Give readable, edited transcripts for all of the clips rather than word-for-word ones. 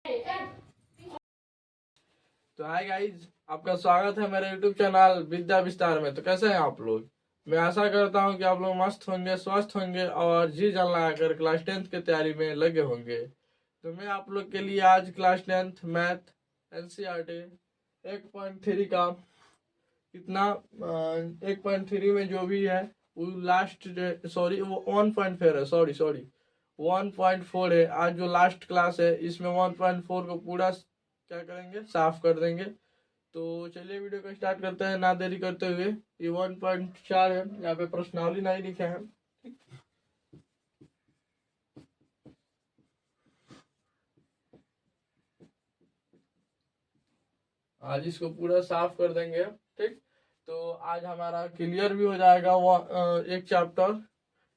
तो hi guys, आपका स्वागत है मेरे YouTube चैनल विद्या विस्तार में। तो कैसे हैं आप लोग? मैं आशा करता हूं कि आप लोग मस्त होंगे, स्वस्थ होंगे और जी जान लगाकर क्लास 10th की तैयारी में लगे होंगे। तो मैं आप लोग के लिए आज क्लास 10th मैथ NCERT 1.3 का कितना 1.3 में जो भी है वो लास्ट, सॉरी वो 1.4 है, सॉरी 1.4 है। आज जो लास्ट क्लास है इसमें 1.4 को पूरा क्या करेंगे, साफ कर देंगे। तो चलिए वीडियो को स्टार्ट करते हैं ना देरी करते हुए। ये 1.4 है, यहाँ पे प्रश्नावली नहीं लिखा है। आज इसको पूरा साफ कर देंगे। ठीक, तो आज हमारा क्लियर भी हो जाएगा वो एक चैप्टर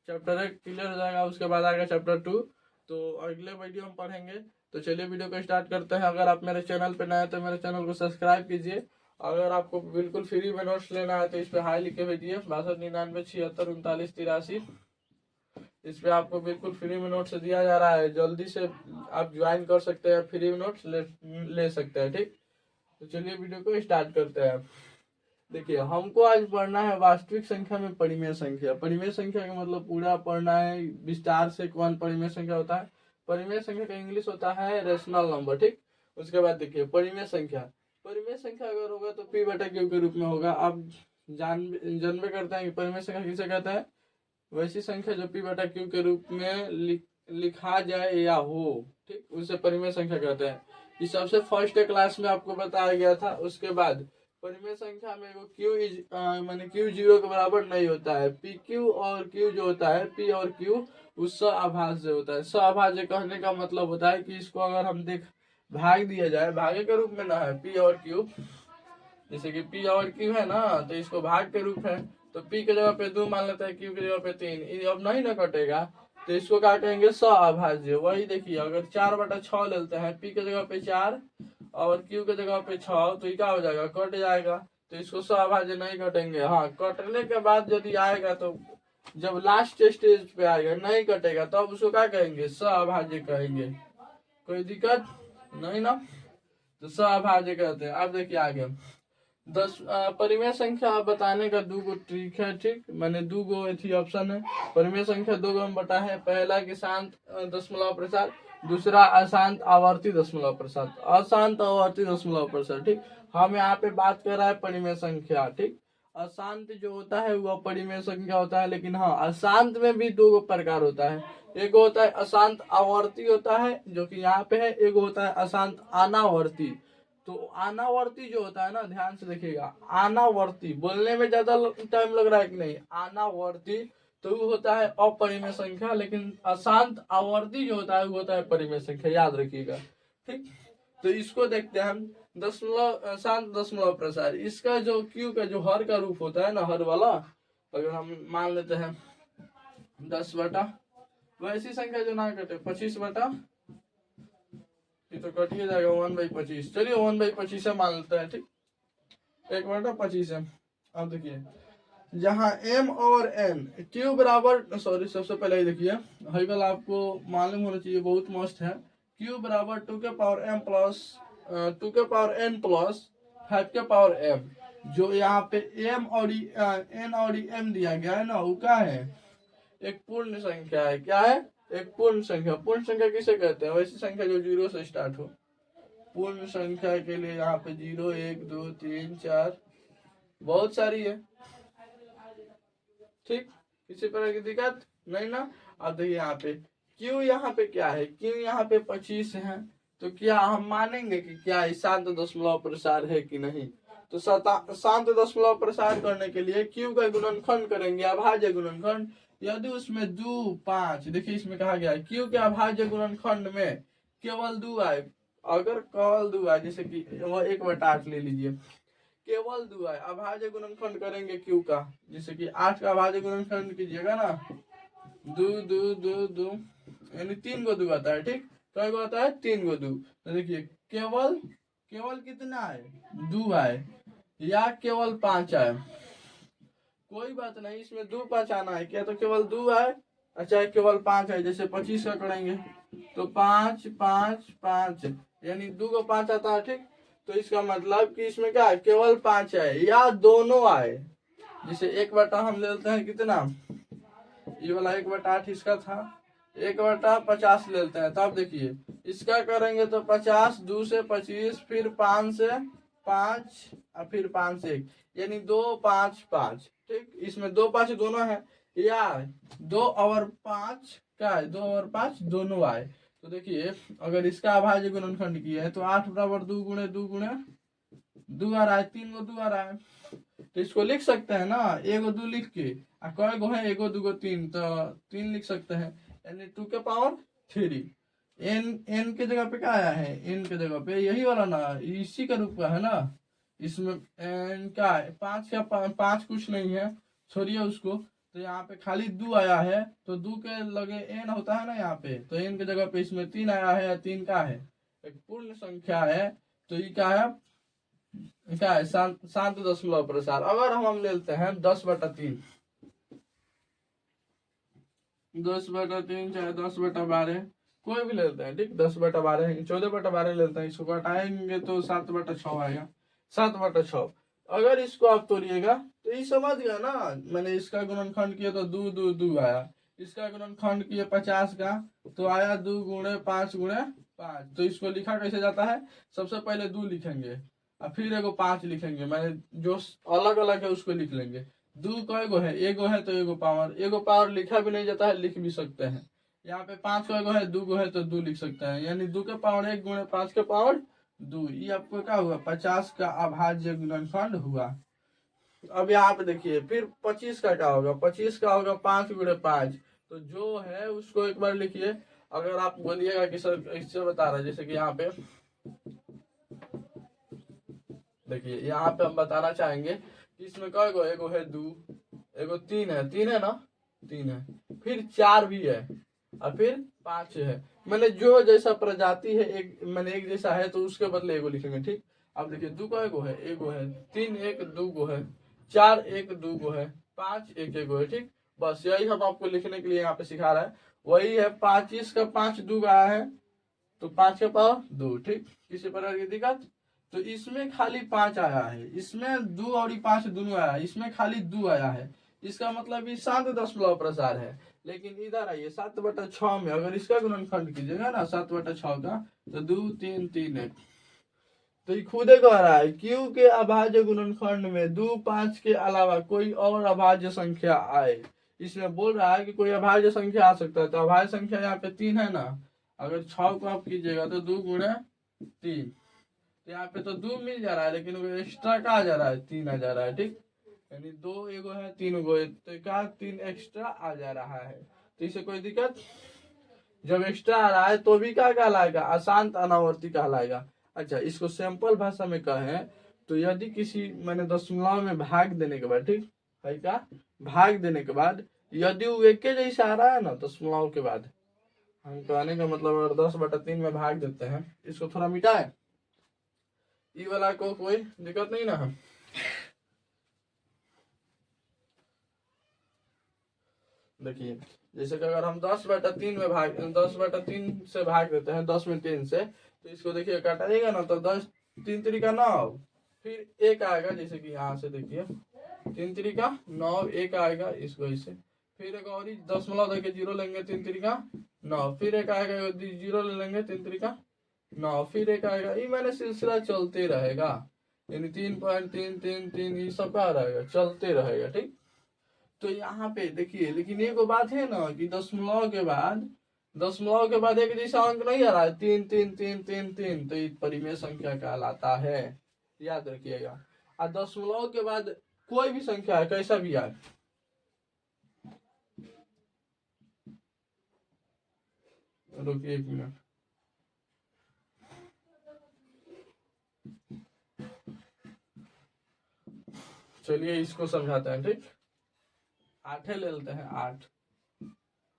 1 क्लियर हो जाएगा। उसके बाद आएगा चैप्टर 2, तो अगले वीडियो में पढ़ेंगे। तो चलिए वीडियो को स्टार्ट करते हैं। अगर आप मेरे चैनल पे नए हैं तो मेरे चैनल को सब्सक्राइब कीजिए। अगर आपको बिल्कुल फ्री में नोट्स लेना है तो इस पे हाई लिख के भेजिए 6299763983। इस पे आपको बिल्कुल फ्री में नोट्स दिया जा रहा है, जल्दी से आप ज्वाइन कर सकते हैं, फ्री में नोट्स ले सकते हैं। ठीक, तो चलिए वीडियो को स्टार्ट करते हैं। देखिए, हमको आज पढ़ना है वास्तविक संख्या में परिमेय संख्या। परिमेय संख्या का मतलब पूरा पढ़ना है विस्तार से कौन परिमेय संख्या होता है। परिमेय संख्या का इंग्लिश होता है रेशनल नंबर। ठीक, उसके बाद देखिए परिमेय संख्या अगर होगा तो पी बटा क्यू के रूप में होगा। आप जानबे करते हैं कि परिमेय संख्या किसे कहते हैं? वैसी संख्या जो पी बटा क्यू के रूप में लिखा जाए या हो, ठीक, उसे परिमेय संख्या कहते हैं। ये सबसे फर्स्ट क्लास में आपको बताया गया था। उसके बाद परिमेय संख्या में वो क्यू माने क्यू 0 के बराबर नहीं होता है। पी क्यू और क्यू जो होता है, पी और क्यू उस अभाज्य होता है। अभाज्य कहने का मतलब होता है कि इसको अगर हम भाग दिया जाए, भागे के रूप में ना है पी और क्यू, जैसे कि पी और क्यू है ना, तो इसको भाग के रूप है। तो पी के जगह पे 2 मान लेते हैं, क्यू की जगह पे 3, ये अब नहीं ना कटेगा, तो इसको क्या कहेंगे? अभाज्य। वही देखिए, अगर 4/6 लेते हैं, पी के जगह पे 4 और क्यू के जगह पे 6, तो ये क्या हो जाएगा? कट जाएगा। तो इसको अभाज्य नहीं कटेंगे। हाँ, कटने के बाद यदि आएगा तो जब लास्ट स्टेज पे आएगा नहीं कटेगा तब उसको क्या कहेंगे? अभाज्य कहेंगे। कोई दिक्कत नहीं ना? तो अभाज्य कहते हैं। अब देखिए आगे 10 परिमेय संख्या बताने का 2 ट्रिक है। ठीक, मैंने 2 थी ऑप्शन है। परिमेय संख्या 2 में बटा है। पहला कि शांत दशमलव प्रसार, दूसरा अशांत आवर्ती दशमलव प्रसार। अशांत आवर्ती दशमलव प्रसार। ठीक, हम यहाँ पे बात कर रहा है परिमेय संख्या। ठीक, अशांत जो होता है वो परिमेय संख्या होता है, लेकिन हाँ, अशांत में भी 2 प्रकार होता है। एक होता है अशांत आवर्ती होता है, जो कि यहाँ पे है। एक होता है अशांत अनावर्ती। तो अनावर्ती जो होता है ना, ध्यान से देखिएगा, अनावर्ती बोलने में ज्यादा टाइम लग रहा है कि नहीं? अनावर्ती तो वो होता है अपरिमेय संख्या, लेकिन अशांत आवर्ती जो होता है वो होता है परिमेय संख्या। याद रखिएगा। ठीक, तो इसको देखते हैं हम। दशमलव शांत दशमलव प्रसार, इसका जो क्यू का जो हर का रूप होता है ना, हर वाला, अगर हम मान लेते हैं 10 वैसी संख्या जो ना कटे 25 ये तो कट ही जाएगा 1/25। चलिए 1/25 मान लेते हैं। ठीक, 1/25 है। अब देखिए, जहाँ m और n क्यू बराबर, सॉरी सबसे पहले ही देखिए हई वाला आपको मालूम होना चाहिए, बहुत मस्त है। क्यू बराबर 2 के पावर m प्लस 2 के पावर n प्लस 5 के पावर m। जो यहाँ पे m और n और m दिया गया है ना, वो क्या है? एक पूर्ण संख्या है। क्या है? एक पूर्ण संख्या। पूर्ण संख्या किसे कहते हैं? वैसी संख्या जो 0 से स्टार्ट हो। पूर्ण संख्या के लिए यहाँ पे 0 1 2 3 4 बहुत सारी है। ठीक, किसी तरह की दिक्कत नहीं ना? अब देखिए यहाँ पे क्यू, यहाँ पे क्या है? क्यू यहाँ पे 25 है। तो क्या हम मानेंगे कि क्या शांत दशमलव प्रसार है कि नहीं? तो शांत दशमलव प्रसार करने के लिए क्यू का गुणनखंड करेंगे, अभाज्य गुणनखंड। यदि उसमें 2 5, देखिए इसमें कहा गया है क्यू के अभाज्य गुणनखंड में केवल 2 आए। अगर केवल 2 आए, जैसे कि वो 1/8 ले लीजिए, केवल 2 आए, अभाज्य गुणनखंड करेंगे क्यू का, जैसे कि 8 का अभाज्य गुणनखंड कीजिएगा ना, 2 2 2 2 यानी 3 गो 2 आता है। ठीक, कई गो आता है? 3 गो 2। तो देखिए केवल केवल कितना आए? 2 आए, या केवल 5 आए, कोई बात नहीं, इसमें 2 5 आना है। क्या तो केवल 2 आए अच्छा केवल 5 है, जैसे 25 का करेंगे तो 5 5 5 यानी 2 को 5 आता है, ठीक। तो इसका मतलब कि इसमें क्या है, केवल 5 है या दोनों आए। जैसे 1/, हम ले लेते हैं कितना, ये वाला 1/8 इसका था, 1/50 ले लेते हैं। तब देखिए इसका करेंगे तो 50, 2 से 25, फिर 5 से 5 और फिर 5 से 1, यानी 2 5 5, ठीक। इसमें 2 5 दोनों है, या 2 और 5 क्या है, 2 और 5 दोनों आए। तो देखिए अगर इसका अभाज्य गुणनखंड किया है तो 8 बराबर 2 गुणे 2 गुणे 2 आ रहा है, 3 को 2 आ रहा है। तो इसको लिख सकते हैं ना, 1 2 लिख के, कई गो है, 1 2 3, तो 3 लिख सकते हैं, यानी 2 के पावर 3। एन के जगह पे क्या आया है, एन के जगह पे यही वाला ना, इसी का रूप का है ना। इसमें एन क्या है, 5 का 5 कुछ नहीं है, छोड़िए उसको। तो यहाँ पे खाली 2 आया है, तो 2 के लगे एन होता है ना यहाँ पे, तो एन के जगह पे इसमें 3 आया है, या 3 का है, एक पूर्ण संख्या है। तो ये क्या है, क्या है, शांत दशमलव प्रसार। अगर हम लेते हैं 10/3, 10/3 चाहे 10/12, कोई भी लेते हैं, ठीक। 10/12, 14/12 लेते हैं, इसको घटाएंगे तो 7/6 आएगा, 7/6। अगर इसको आप तोड़िएगा तो ये समझ गया ना, मैंने इसका गुणनखंड किया तो 2 2 2 आया, इसका गुणनखंड किया 50 का तो आया 2 गुणे 5 गुणे 5। तो इसको लिखा कैसे जाता है, सबसे पहले 2 लिखेंगे और फिर एगो 5 लिखेंगे, मैंने जो अलग अलग है उसको लिख लेंगे। 2 कई गो है, एगो है तो एगो पावर लिखा भी नहीं जाता है, लिख भी सकते हैं। यहाँ पे 5 का गो है, 2 गो है तो 2 लिख सकते हैं, यानी 2 के पावर 1 गुणे 5 के पावर 2। ये आपको क्या हुआ, 50 का अभाज्य गुणनखंड हुआ। अब यहाँ पे देखिए फिर 25 का क्या होगा, 25 का होगा 5 गुणे 5। तो जो है उसको एक बार लिखिए। अगर आप बोलिएगा कि सर इससे बता रहा है, जैसे कि यहाँ पे देखिए, यहाँ पे हम बताना चाहेंगे कि इसमें कई गो, एगो है 2, एगो 3 है, 3 है ना, 3 है, फिर 4 भी है और फिर 5 है। मैंने जो जैसा प्रजाति है, एक मैंने एक जैसा है तो उसके बदले एगो लिखेंगे, ठीक। अब देखिए 2 का एगो है, एगो है, 3 1 2 गो है, 4 1 2 गो है, 5 1 1 गो है, ठीक। बस यही हम आपको लिखने के लिए यहाँ पे सिखा रहा है। वही है 25 का 5 2 आया है तो 5 का पावर 2, ठीक। किसी प्रकार की दिक्कत, तो इसमें खाली 5 आया है, इसमें 2 और 5 दोनों आया है, इसमें खाली 2 आया है। इसका मतलब ये 7 दशमलव प्रसार है। लेकिन इधर आइए 7/6 में अगर इसका गुणनखंड कीजिएगा ना 7/6 का, तो 2 3 3 1। तो ये खुद कह रहा है क्यू के अभाज्य गुणनखंड में 2 5 के अलावा कोई और अभाज्य संख्या आए। इसमें बोल रहा है कि कोई अभाज्य संख्या आ सकता है, तो अभाज्य संख्या यहाँ पे 3 है ना। अगर 6 को आप कीजिएगा तो 2 गुणे 3, तो यहाँ पे तो 2 मिल जा रहा है, लेकिन वो एक्स्ट्रा का आ जा रहा है, 3 आ जा रहा है, ठीक। यानी 2 एगो है, 3 गो है, तो क्या 3 एक्स्ट्रा आ जा रहा है। तो इसे कोई दिक्कत, जब एक्स्ट्रा आ रहा है तो भी क्या कहलाएगा, अशांत अनावर्ती कहलाएगा। अच्छा, इसको सिंपल भाषा में कहें तो यदि किसी मैंने दशमलव में भाग देने के बाद, ठीक है, क्या भाग देने के बाद यदि वो एक के जैसा आ रहा है ना दशमलव के बाद, हम कहने का मतलब अगर 10/3 में भाग देते हैं, इसको थोड़ा मिटाए, ई वाला को कोई दिक्कत नहीं ना है। देखिए जैसे कि अगर हम 10/3 में 10/3 से भाग देते हैं, 10 में 3 से, तो इसको देखिए काटाइएगा ना तो 10 3 3 9, फिर 1 आएगा, जैसे कि यहाँ से देखिए 3 3 9, 1 आएगा, इसको इसे फिर एक और दशमलव देके 0 लेंगे, 3 3 9, फिर 1 आएगा, 0 ले लेंगे, 3 3 9, फिर 1 आएगा। ये मैंने सिलसिला चलते रहेगा, यानी 3.333 ये सब क्या रहेगा, चलते रहेगा, ठीक। तो यहाँ पे देखिए, लेकिन एक बात है ना कि दशमलव के बाद एक जैसा अंक नहीं आ रहा है, 3 3 3 3 3, तो ये परिमेय संख्या कहलाता है, याद रखिएगा। और दशमलव के बाद कोई भी संख्या है, कैसा भी आए, रुकिए 1 मिनट, चलिए इसको समझाते हैं, ठीक। 8 ले लेते हैं, 8।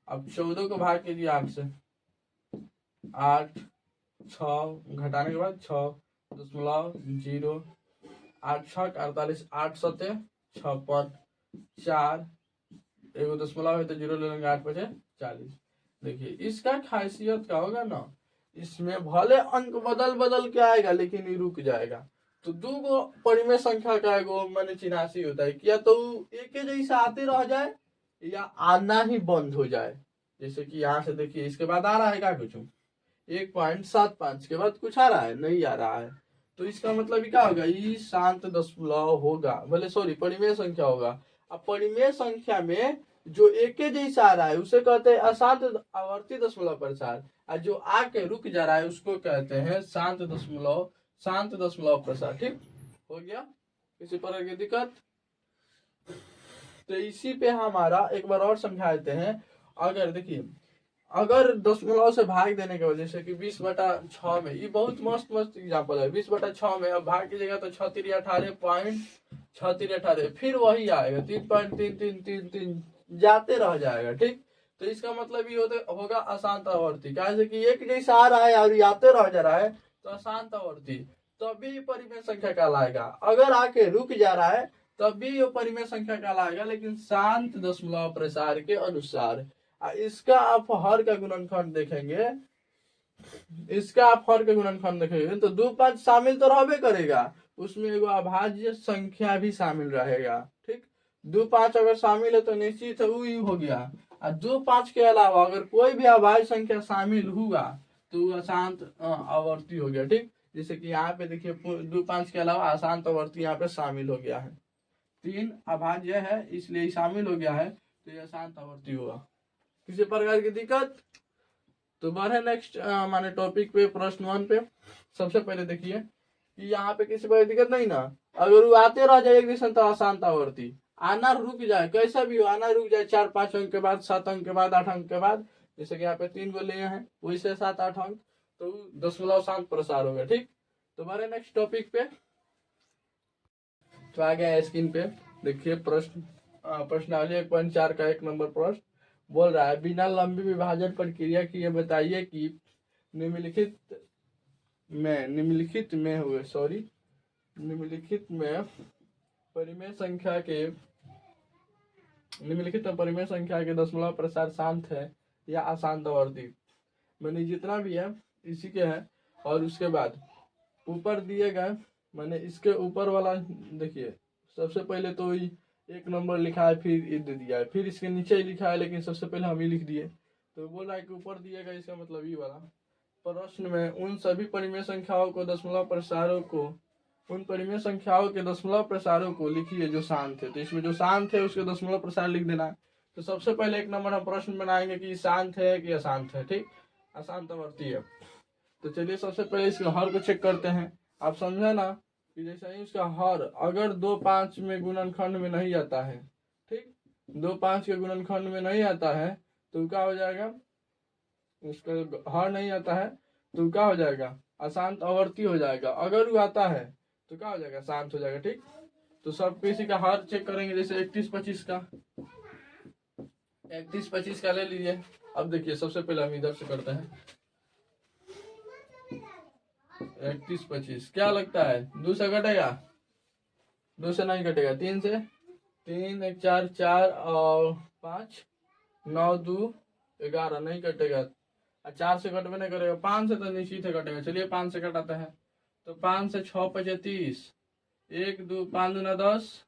अब 14 को भाग कीजिए 8 से, 8 6 घटाने के बाद 6.0, 8 6 48, 8 7 56, 4 एगो दशमलव है तो 0 ले लेंगे, 8 बजे 40। देखिए इसका खासियत क्या होगा ना, इसमें भले अंक बदल बदल के आएगा लेकिन ये रुक जाएगा। तो दो गो परिमेय संख्या का एगो माने चिन्हासी होता है, या तो एक के जैसा आते रह जाए या आना ही बंद हो जाए। जैसे कि यहाँ से देखिए इसके बाद आ रहा है क्या कुछ 1.75 के बाद कुछ आ रहा है, नहीं आ रहा है। तो इसका मतलब क्या होगा, ये शांत दशमलव होगा, बोले सॉरी परिमेय संख्या होगा। अब परिमेय संख्या में जो एक के जैसा आ रहा है उसे कहते हैं अशांत आवर्ती दशमलव प्रसार, और जो आके रुक जा रहा है उसको कहते हैं शांत दशमलव प्रसार। ठीक हो गया, किसी प्रकार की दिक्कत? तो इसी पे हमारा एक बार और समझा देते हैं। अगर देखिए अगर दशमलव से भाग देने के वजह से कि 20/6 में, ये बहुत मस्त मस्त एग्जाम्पल है। 20/6 में अब भाग कीजिएगा तो 6×18 फिर वही आएगा 3.3333 जाते रह जाएगा। ठीक, तो इसका मतलब ये होगा अशांत आवर्ती। कैसे कि एक जैसा आ रहा है और आते रह जा रहा है तो अशांत आवर्ती, तभी परिमेय संख्या कहलाएगा। अगर आके रुक जा रहा है तब भी ये परिमेय संख्या कहलाएगा, लेकिन शांत दशमलव प्रसार के अनुसार। इसका आप हर का गुणनखंड देखेंगे, तो 2 5 शामिल तो रहबे करेगा, उसमें एगो अभाज्य संख्या भी शामिल रहेगा। ठीक, 2 5 अगर शामिल है तो निश्चित है वही हो गया। और 2 5 के अलावा अगर कोई भी अभाज्य संख्या शामिल हुआ तो अशांत आवर्ती हो गया। ठीक, जैसे कि यहाँ पे देखिए 2 5 के अलावा अशांत आवर्ती यहाँ पे शामिल हो गया है। 3 अभाज्य है इसलिए शामिल हो गया है, तो यह अशांत आवर्ती हुआ। किसी प्रकार की दिक्कत? तो बढ़े नेक्स्ट माने टॉपिक पे, प्रश्न 1 पे। सबसे पहले देखिए कि यहाँ पे किसी प्रकार की दिक्कत नहीं ना। अगर वो आते रह जाए एक दिशा तो अशांत आवर्ती, आना रुक जाए, कैसा भी हो आना रुक जाए 4 5 अंक के बाद, 7 अंक के बाद, 8 अंक के बाद, जैसे कि यहाँ पे 3 गो लिए हैं वैसे 7 8 अंक, तो दशमलव शांत प्रसार होगा। ठीक, तो बढ़े नेक्स्ट टॉपिक पे। तो आ गया स्क्रीन पे देखिए प्रश्नावली 1.4 का 1 नंबर प्रश्न बोल रहा है, बिना लंबी विभाजन प्रक्रिया की ये बताइए कि निम्नलिखित में परिमेय संख्या के दशमलव प्रसार शांत है या अशांत आवर्ती। मैंने जितना भी है इसी के है। और उसके बाद ऊपर दिए गए मैंने इसके ऊपर वाला देखिए, सबसे पहले तो 1 नंबर लिखा है, फिर ये दे दिया है, फिर इसके नीचे ही लिखा है, लेकिन सबसे पहले हम ही लिख दिए। तो बोल रहा है कि ऊपर दिया गया, इसका मतलब ये वाला प्रश्न में उन सभी परिमेय संख्याओं के दशमलव प्रसारों को लिखिए जो शांत है। तो इसमें जो शांत है उसके दशमलव प्रसार लिख देना है। तो सबसे पहले 1 नंबर हम प्रश्न बनाएंगे कि शांत है कि अशांत है। ठीक, अशांत आवर्ती है। तो चलिए सबसे पहले इसके हर को चेक करते हैं। आप समझे ना कि जैसे ही उसका हर अगर 2 5 में गुणनखंड में नहीं आता है, ठीक, 2 5 के गुणनखंड में नहीं आता है तो क्या हो जाएगा, उसका हर नहीं आता है तो क्या हो जाएगा, अशांत आवर्ती हो जाएगा। अगर वो आता है तो क्या हो जाएगा, शांत हो जाएगा। ठीक, तो सब किसी का हर चेक करेंगे। जैसे 31 25 का ले लीजिए। अब देखिए सबसे पहले हम इधर से करते हैं। 31 25 क्या लगता है, 2 से कटेगा? 2 से नहीं कटेगा। 3 से, 3 1 4 4 और 5 9 2 11 नहीं कटेगा। 4 से कटवे नहीं करेगा। 5 से तो निश्चित है कटेगा। चलिए 5 से कटाते हैं। तो 5 से 6 5 30, 1 2 5 2 10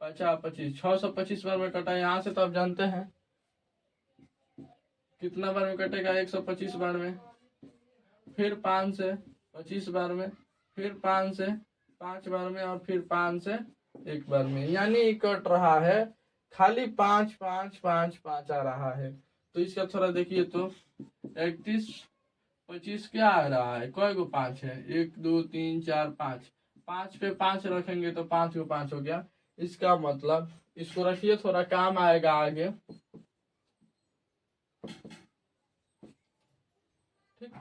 50 25, 625 बार में कटा। यहाँ से तो आप जानते हैं कितना बार में कटेगा, 125 बार में। फिर 5 से 25 बार में, फिर 5 से 5 बार में, और फिर 5 से 1 बार में। यानी कट रहा है खाली 5 5 5 5 आ रहा है। तो इसका थोड़ा देखिए तो 31 25 क्या आ रहा है, कई गो 5 है, 1 2 3 4 5, 5 पे 5 रखेंगे तो 5 को 5 हो गया। इसका मतलब इसको रखिए, थोड़ा काम आएगा आगे। ठीक,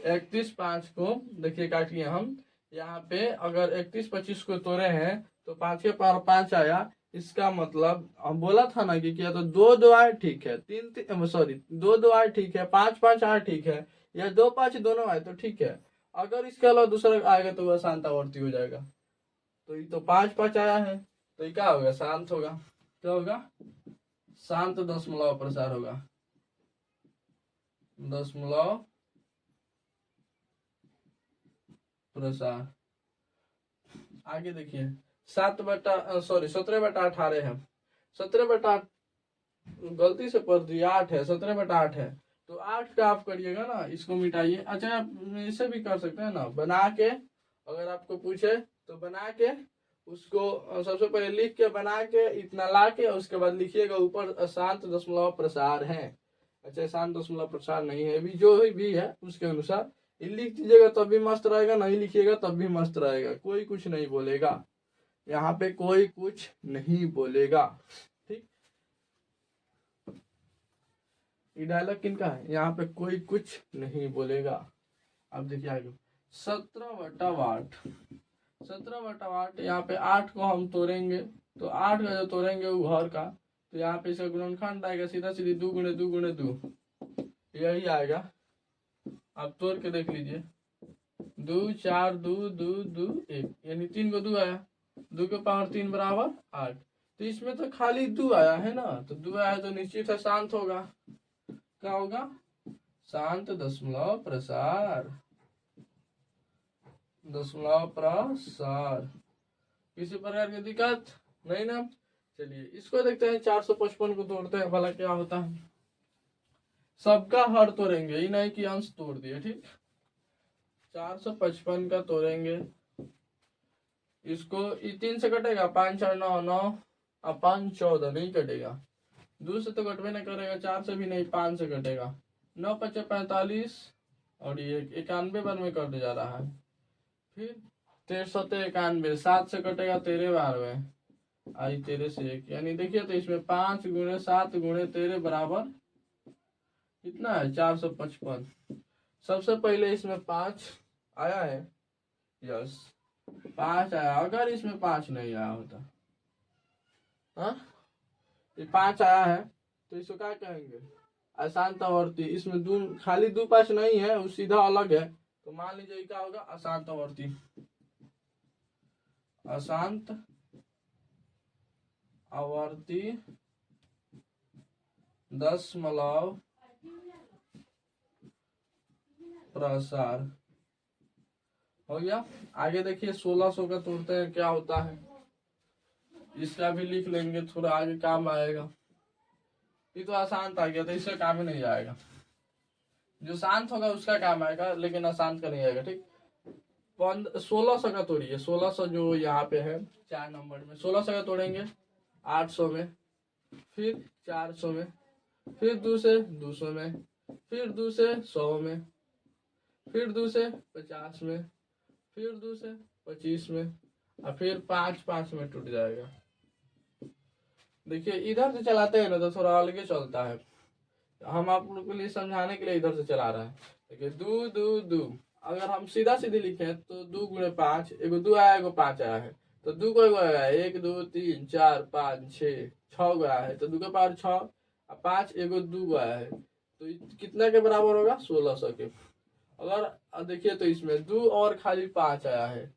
31 5 को देखिए काटिए हम। यहाँ पे अगर 31 25 को तोड़े हैं तो 5 के पार 5 आया। इसका मतलब हम बोला था ना कि क्या, तो 2 2 आए ठीक है, 2 2 आए ठीक है, 5 5 आए ठीक है, या 2 5 दोनों आए तो ठीक है। अगर इसके अलावा दूसरा आएगा तो वह शांत आवर्ती हो जाएगा। तो ये तो 5 5 आया है तो ये क्या होगा, शांत होगा। क्या होगा, शांत दशमलव प्रसार होगा। दशमलव प्रसार। आगे देखिए 17/18 है। 17/8 गलती से पढ़ दिया, 8 है, 17/8 है। तो 8 का आप करिएगा ना, इसको मिटाइए। अच्छा आप इसे भी कर सकते हैं ना, बना के, अगर आपको पूछे तो बना के उसको सबसे पहले लिख के बना के इतना ला के उसके बाद लिखिएगा ऊपर अशांत दशमलव प्रसार है। अच्छा शांत दशमलव प्रसार नहीं है, अभी जो भी है उसके अनुसार ये लिख दीजिएगा तब भी मस्त रहेगा, नहीं लिखिएगा तब भी मस्त रहेगा, कोई कुछ नहीं बोलेगा, यहाँ पे कोई कुछ नहीं बोलेगा। ठीक, ये डायलॉग किनका है, यहाँ पे कोई कुछ नहीं बोलेगा। अब देखिए आगे 17/8, 17/8 यहाँ पे 8 को हम तोड़ेंगे तो 8 का जो तोड़ेंगे वो घर का, तो यहाँ पे इसका गुणनखंड आएगा सीधा सीधी 2 गुणे 2 गुणे 2, यही आएगा। आप तोड़ के देख लीजिए, 2 4 2 2 2 1, यानी 3 को 2 आया, 2 के पावर 3 बराबर 8। तो इसमें तो खाली 2 आया है ना, तो 2 आया तो निश्चित है शांत होगा। क्या होगा, शांत दशमलव प्रसार, दशमलव प्रसार। किसी प्रकार की दिक्कत नहीं ना। चलिए इसको देखते हैं, 455 को तोड़ते हैं भला क्या होता है। सबका हर तोड़ेंगे, ये नहीं कि अंश तोड़ दिए। ठीक, 455 का तोड़ेंगे, इसको 3 से कटेगा, 5 4 9 9 और 5 14 नहीं कटेगा, 2 से तो कटवे नहीं करेगा, 4 से भी नहीं, 5 से कटेगा, 9 5 45 और ये 91 बार में कट जा रहा है। फिर 1391, 7 से कटेगा 13 बार में, आई 13 से 1, यानी देखिए तो इसमें 5 गुणे 7 गुणे 13 बराबर कितना है, 455। सबसे पहले इसमें 5 आया है, यस 5 आया, अगर इसमें 5 नहीं आया होता, हाँ ये 5 आया है तो इसको क्या कहेंगे, अशांत आवर्ती। इसमें दो खाली 2 5 नहीं है, वो सीधा अलग है, तो मान लीजिए क्या होगा, अशांत आवर्ती, अशांत आवर्ती दशमलव प्रसार हो गया। आगे देखिए 1600 का तोड़ते हैं, क्या होता है, इसका भी लिख लेंगे, थोड़ा आगे काम आएगा। ये तो अशांत आ गया तो इसका काम ही नहीं आएगा, जो शांत होगा उसका काम आएगा, लेकिन अशांत का नहीं आएगा। ठीक, 1600 का तोड़िए, 1600 जो यहाँ पे है 4 नंबर में, 1600 का तोड़ेंगे 800 में, फिर 400 में, फिर 2 से 200 में, फिर 2 से 100 में, फिर 2 से 50 में, फिर 2 से 25 में, और फिर 5 5 में टूट जाएगा। देखिए इधर से चलाते हैं ना तो थोड़ा अलग चलता है, हम आप लोग के लिए समझाने के लिए इधर से चला रहे हैं। देखिए 2 2 2, अगर हम सीधा सीधे लिखे तो 2 गुणे 5, एगो 2 आया एगो 5 आया है, तो 2 को आया है 1 2 3 4 5 6 6 गो आया है, तो 2 के पावर 6 और 5 एगो 2 गो आया है, तो कितना के बराबर होगा, 1600 के। अगर देखिए तो इसमें 2 और खाली 5 आया है,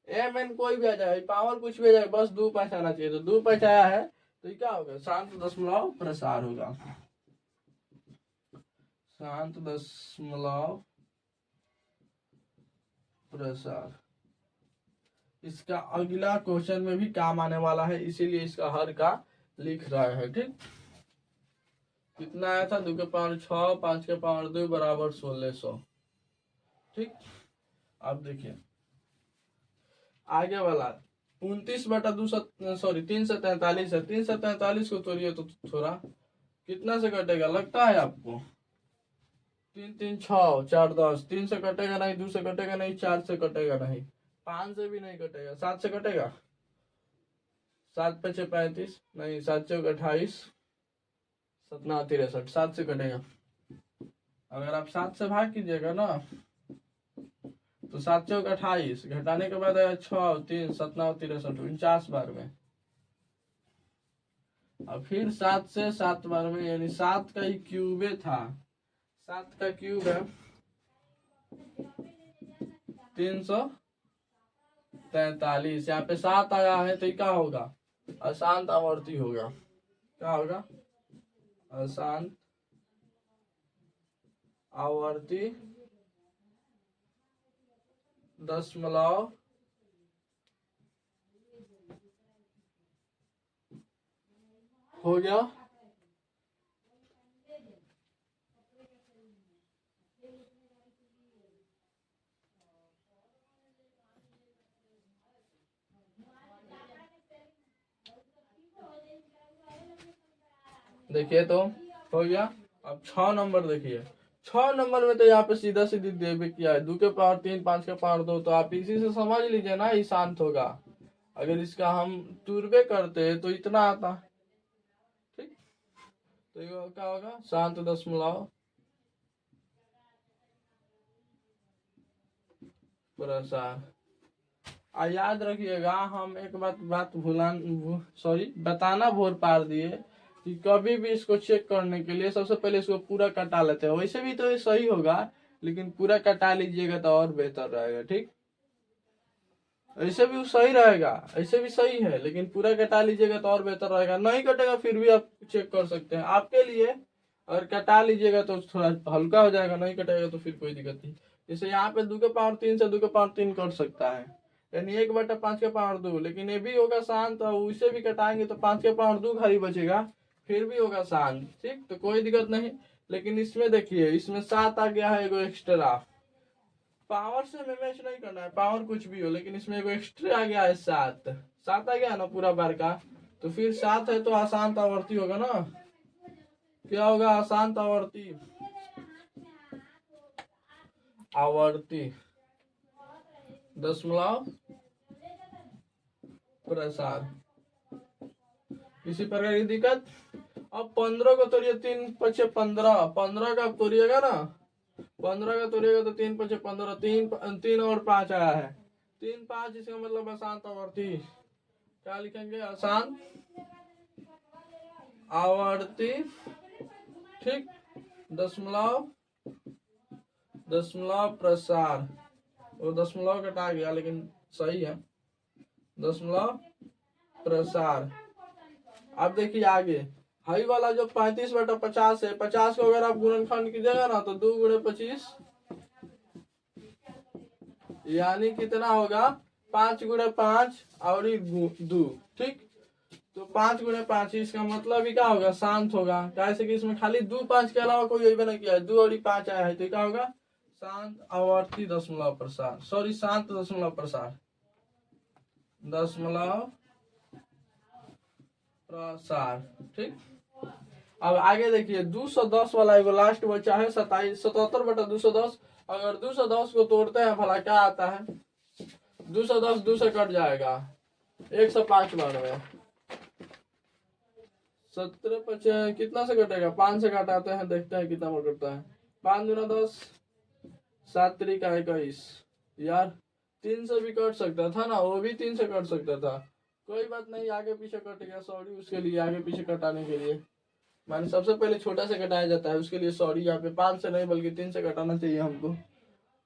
एम एन कोई भी आ जाए, पावर कुछ भी आ जाए, बस 2 5 आना चाहिए, तो 2 5 आया है, तो ये क्या होगा, शांत दशमलव प्रसार होगा, शांत दशमलव प्रसार। इसका अगला क्वेश्चन में भी काम आने वाला है, इसीलिए इसका हर का लिख रहा है। ठीक, कितना आया था, 2 के पावर 6 5 के पावर 2 बराबर 1600। ठीक, अब देखिए आगे वाला 29/2, सॉरी 343 है, 343 को तोड़िए तो थोड़ा कितना से कटेगा, लगता है आपको, 3 3 6 4 10, 3 से कटेगा नहीं, 2 से कटेगा नहीं, 4 से कटेगा नहीं, 5 से भी नहीं कटेगा, 7 से कटेगा, 7 5 35 नहीं, 7 चौक 28, 7 9 63, 7 से कटेगा। अगर आप 7 से भाग कीजिएगा ना तो 7 चौक 28, घटाने के बाद आया 6 3 7 9 63, 49 बार में, और फिर 7 से 7 बार में, यानी 7 का ही क्यूबे था, 7 का क्यूब है 343, यहाँ पे 7 आया है तो क्या होगा, अशांत आवर्ती होगा। क्या होगा, अशांत आवर्ती दशमलव हो गया। देखिए तो हो गया। अब 6 नंबर देखिए, 6 नंबर में तो यहाँ पे सीधा सीधी देवे किया है, 2 के पावर 3, 5 के पावर 2, तो आप इसी से समझ लीजिए ना ये शांत होगा। अगर इसका हम तुरबे करते तो इतना आता, ठीक। तो ये क्या होगा, शांत दशमलव प्रसार। याद रखिएगा, हम एक बात बताना भूल पार दिए कि कभी भी इसको चेक करने के लिए सबसे पहले इसको पूरा कटा लेते हैं। वैसे भी तो ये सही होगा, लेकिन पूरा कटा लीजिएगा तो और बेहतर रहेगा, ठीक। ऐसे भी सही रहेगा, ऐसे भी सही है, लेकिन पूरा कटा लीजिएगा तो और बेहतर रहेगा। नहीं कटेगा फिर भी आप चेक कर सकते हैं आपके लिए, और कटा लीजिएगा तो थोड़ा हल्का हो जाएगा, नहीं कटेगा तो फिर कोई दिक्कत नहीं। जैसे यहाँ पे 2 के पावर 3 से 2 के पावर 3 कट सकता है, यानी 1/5 के पावर 2, लेकिन ये भी होगा शांत। और उसे भी कटाएंगे तो 5 के पावर 2 खाली बचेगा, फिर भी होगा शांत, ठीक। तो कोई दिक्कत नहीं। लेकिन इसमें देखिए, इसमें 7 आ गया है एगो एक्स्ट्रा। पावर से हमें मैच नहीं करना है, पावर कुछ भी हो, लेकिन इसमें एगो एक्स्ट्रा आ गया है 7। 7 आ गया ना पूरा बार का, तो फिर 7 है तो अशांत आवर्ती होगा ना। क्या होगा, अशांत आवर्ती, आवर्ती दशमलव प्रसार। किसी प्रकार की दिक्कत। अब 15 को तोड़िए, 3 पचे 15, 15 का तोड़िएगा ना, 15 का तोड़िएगा तो 3 पचे 15, 3 और 5 आया है, 3 5, इसका मतलब अशांत आवर्ती। क्या लिखेंगे, अशांत आवर्ती, ठीक। दशमलव प्रसार, वो दशमलव कटा गया लेकिन सही है, दशमलव प्रसार। अब देखिए आगे, हाई वाला जो 35/50 है, 50 को अगर आप गुणनखंड कीजिएगा ना तो 2 × 25, यानी कितना होगा, 5 × 5 और 2, ठीक। तो 5 × 5, इसका मतलब ही क्या होगा, शांत होगा। कैसे कि इसमें खाली 2 5 के अलावा कोई नहीं किया है, 2 और 5 आया है, तो क्या होगा, शांत आवर्ती दशमलव प्रसार, सॉरी शांत दशमलव प्रसार, दशमलव प्रसार, ठीक। अब आगे देखिए, 210 वाला एगो लास्ट बचा है 77/210। अगर 210 को तोड़ते हैं भला क्या आता है, 210 2 से कट जाएगा, 105 बार में 17 5 कितना से कटेगा, 5 से घटाते हैं, देखते हैं कितना बार कटता है। 5 × 10, 7 × 21, यार 3 से भी कट सकता था ना, वो भी 3 से कट सकता था। कोई बात नहीं, आगे पीछे कट गया, सॉरी उसके लिए। आगे पीछे कटाने के लिए माने सबसे पहले छोटा से कटाया जाता है, उसके लिए सॉरी। यहाँ पे 5 से नहीं बल्कि 3 से कटाना चाहिए हमको,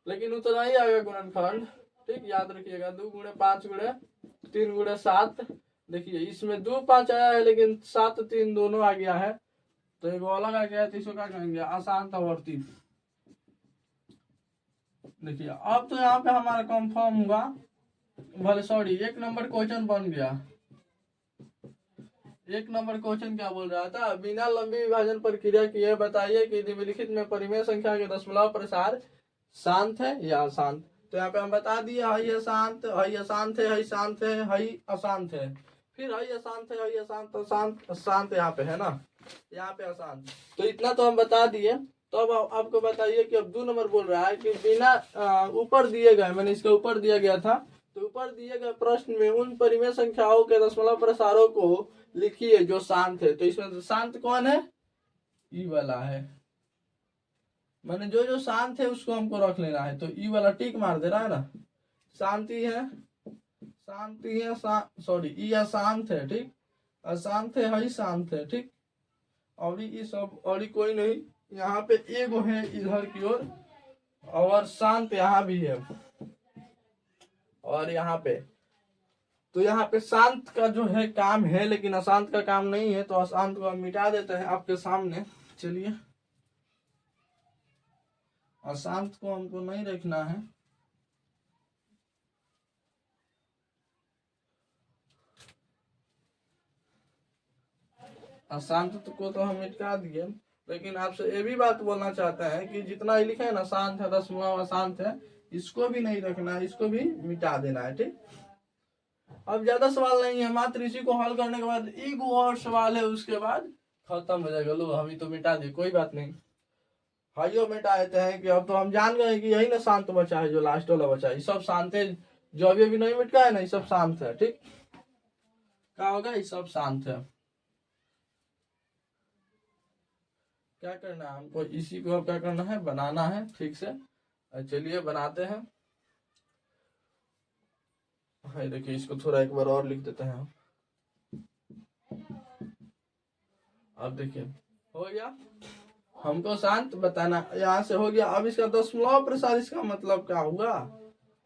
लेकिन उतना ही आएगा गुणनखंड, ठीक। याद रखिएगा, 2 × 5 × 3 × 7। देखिए इसमें 2 5 आया है, लेकिन 7 3 दोनों आ गया है, तो एक अलग आ गया है, तो इसको क्या कहेंगे, अशांत आवर्ती। देखिए अब तो यहाँ पे हमारा कंफर्म हुआ, भले सॉरी 1 नंबर क्वेश्चन बन गया। 1 नंबर क्वेश्चन क्या बोल रहा था, बिना लंबी विभाजन प्रक्रिया किए बताइए कि निम्नलिखित में परिमेय संख्या के दशमलव प्रसार शांत है या अशांत। तो यहाँ पे हम बता दिए, हई अशांत, हई अशांत है, हई शांत है, हई अशांत है, फिर हई अशांत है, हई अशांत, अशांत अशांत यहाँ पे है ना, यहाँ पे अशांत। तो इतना तो हम बता दिए। तो अब आपको बताइए कि अब 2 नंबर बोल रहा है कि बिना ऊपर दिए गए, मैंने इसके ऊपर दिया गया था, तो ऊपर दिए गए प्रश्न में उन परिमेय संख्याओं के दशमलव प्रसारों को लिखिए जो शांत है। तो इसमें शांत कौन है, ई वाला है, मैंने जो शांत है उसको हमको रख लेना है, तो ई वाला टिक मार दे रहा है ना। शांति है, शांति है, सॉरी ई अशांत है, ठीक। अशांत है, हई शांत है, ठीक। और ये सब और कोई नहीं, यहाँ पे एगो है इधर की ओर, और शांत यहाँ भी है, और यहाँ पे, तो यहाँ पे शांत का जो है काम है, लेकिन अशांत का काम नहीं है, तो अशांत को हम मिटा देते हैं आपके सामने। चलिए अशांत को हमको नहीं रखना है। अशांत को तो हम मिटा दिए, लेकिन आपसे ये भी बात बोलना चाहते हैं कि जितना ये लिखा है ना शांत है, दशमलव अशांत है, इसको भी नहीं रखना है, इसको भी मिटा देना है। ठीक, अब ज्यादा सवाल नहीं है, मात्र इसी को हल करने के बाद एक और सवाल है, उसके बाद खत्म हो जाएगा। लो हम ही तो मिटा दिए, कोई बात नहीं। हाइयो मिटा देते हैं कि अब तो हम जान गए कि यही ना शांत बचा है, जो लास्ट वाला बचा है, ये सब शांत है। जो अभी नहीं मिट गया है ना, ये सब शांत है। ठीक, क्या होगा, ये सब शांत है। क्या करना है हमको, इसी को क्या करना है, बनाना है ठीक से। चलिए बनाते हैं। है देखिए, इसको थोड़ा एक बार और लिख देते हैं हम। अब देखिए हो गया, हमको शांत बताना, यहाँ से हो गया। अब इसका दशमलव प्रसार, इसका मतलब क्या हुआ,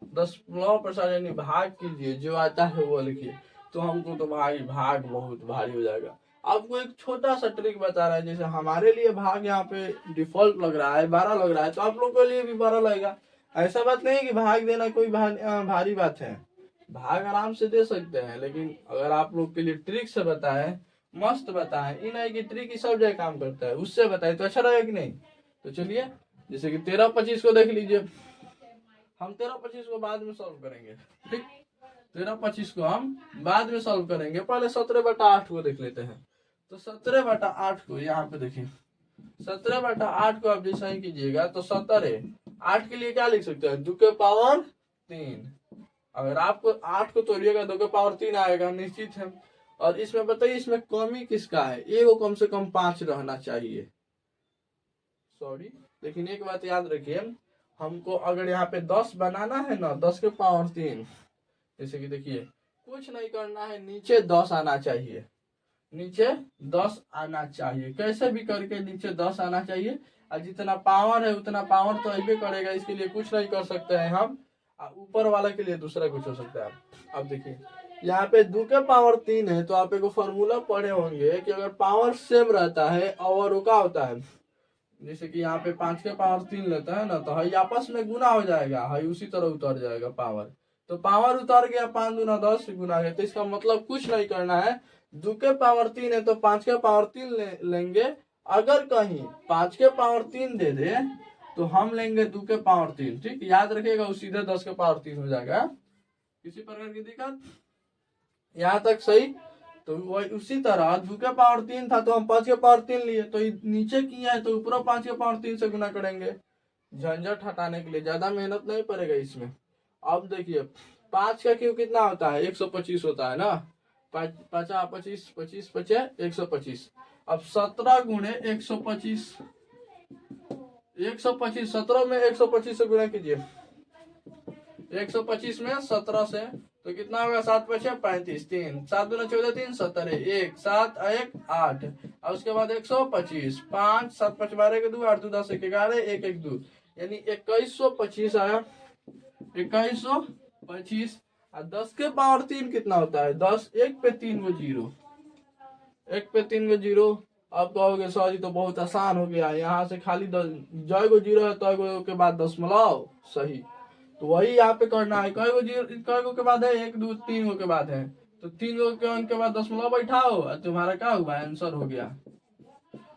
दशमलव प्रसार यानी भाग कीजिए, जो आता है वो लिखिए। तो हमको तो भाई भाग बहुत भारी हो जाएगा। आपको एक छोटा सा ट्रिक बता रहा है, जैसे हमारे लिए भाग यहाँ पे डिफॉल्ट लग रहा है 12 लग रहा है, तो आप लोग के लिए भी 12 लगेगा। ऐसा बात नहीं कि भाग देना कोई भारी बात है, भाग आराम से दे सकते हैं। लेकिन अगर आप लोग के लिए ट्रिक से बताए, मस्त बताए, इन है कि ट्रिक ही सब जगह काम करता है, उससे बताए तो अच्छा रहेगा कि नहीं। तो चलिए, जैसे कि 13-25 को देख लीजिए, हम 13-25 को बाद में सॉल्व करेंगे। ठीक, 13-25 को हम बाद में सॉल्व करेंगे, पहले 17/8 को देख लेते हैं। तो 17/8 को यहाँ पे देखिए, 17/8 को आप जैसा ही कीजिएगा तो 17, 8 के लिए क्या लिख सकते हैं, 2 के पावर 3। अगर आपको 8 को तोड़िएगा 2 के पावर 3 आएगा, निश्चित है। और इसमें बताइए, इसमें कमी किसका है, ए को कम से कम 5 रहना चाहिए। सॉरी, लेकिन एक बात याद रखिए, हमको अगर यहाँ पे 10 बनाना है ना, 10 के पावर 3, जैसे कि देखिए कुछ नहीं करना है, नीचे 10 आना चाहिए, नीचे 10 आना चाहिए, कैसे भी करके नीचे 10 आना चाहिए। और जितना पावर है उतना पावर तो अभी करेगा, इसके लिए कुछ नहीं कर सकते हैं हम। ऊपर वाला के लिए दूसरा कुछ हो सकता है। अब देखिए यहाँ पे 2 के पावर 3 है, तो आप एक फॉर्मूला पढ़े होंगे कि अगर पावर सेम रहता है और वो क्या होता है, जैसे कि यहाँ पे 5 के पावर 3 लेता है ना, तो हई आपस में गुना हो जाएगा, हई उसी तरह उतर जाएगा पावर। तो पावर उतर गया, 5 दूना 10 गुना गया, तो इसका मतलब कुछ नहीं करना है। 2 के पावर 3 है तो 5 के पावर 3 लेंगे। अगर कहीं 5 के पावर 3 दे दे तो हम लेंगे 2 के पावर 3। ठीक, याद रखिएगा, वो सीधे 10 के पावर 3 हो जाएगा। किसी प्रकार की दिक्कत, यहाँ तक सही। तो वही उसी तरह 2 के पावर 3 था तो हम 5 के पावर 3 लिए, तो नीचे किया है तो ऊपर 5 के पावर 3 से गुना करेंगे। झंझट हटाने के लिए ज्यादा मेहनत नहीं पड़ेगा इसमें। अब देखिए 5 का क्यों कितना होता है, 125 होता है ना, 25 25 25 125। अब 17 गुणे 125, 125 17 में 125 से गुना कीजिए, 125 में 17 से तो कितना होगा, 7 5 35, 3 7 दूना 14 3 17 1 7 1 8, और उसके बाद 125 5 7 5 12 के 2 8 2 10 1 11 1 1 2, यानी 2125 आया, 2125। और 10 के पावर 3 कितना होता है, 10 1 पे 3 गो जीरो, 1 पे 3 गो जीरो। अब कहोगे सर जी तो बहुत आसान हो गया, यहाँ से खाली जय गो जीरो है तो के बाद दशमलव, सही। तो वही यहाँ पे करना है, कई गो जीरो, कई गो के बाद है, 1 2 3 गो के बाद है, तो 3 गो के बाद दशमलव बैठाओ, तुम्हारा क्या हुआ, आंसर हो गया।